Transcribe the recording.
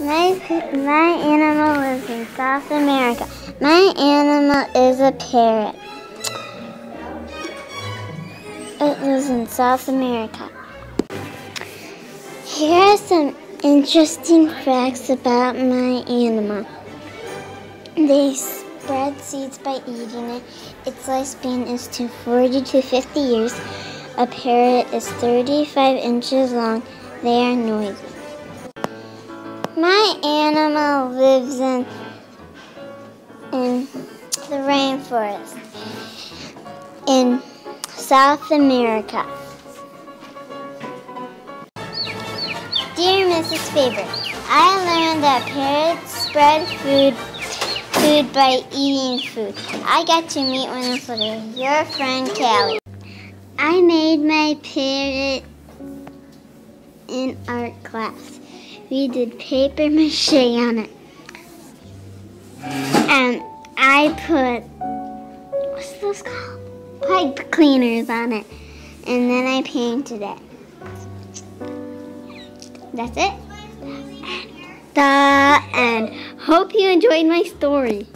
My animal lives in South America. My animal is a parrot. It lives in South America. Here are some interesting facts about my animal. They spread seeds by eating it. Its lifespan is 40 to 50 years. A parrot is 35 inches long. They are noisy. My animal lives in the rainforest in South America. Dear Mrs. Faber, I learned that parrots spread food by eating food. I got to meet one of your friend Callie. I made my parrot in art class. We did paper mache on it. And I put, what's those called? Pipe cleaners on it. And then I painted it. That's it. The end. Hope you enjoyed my story.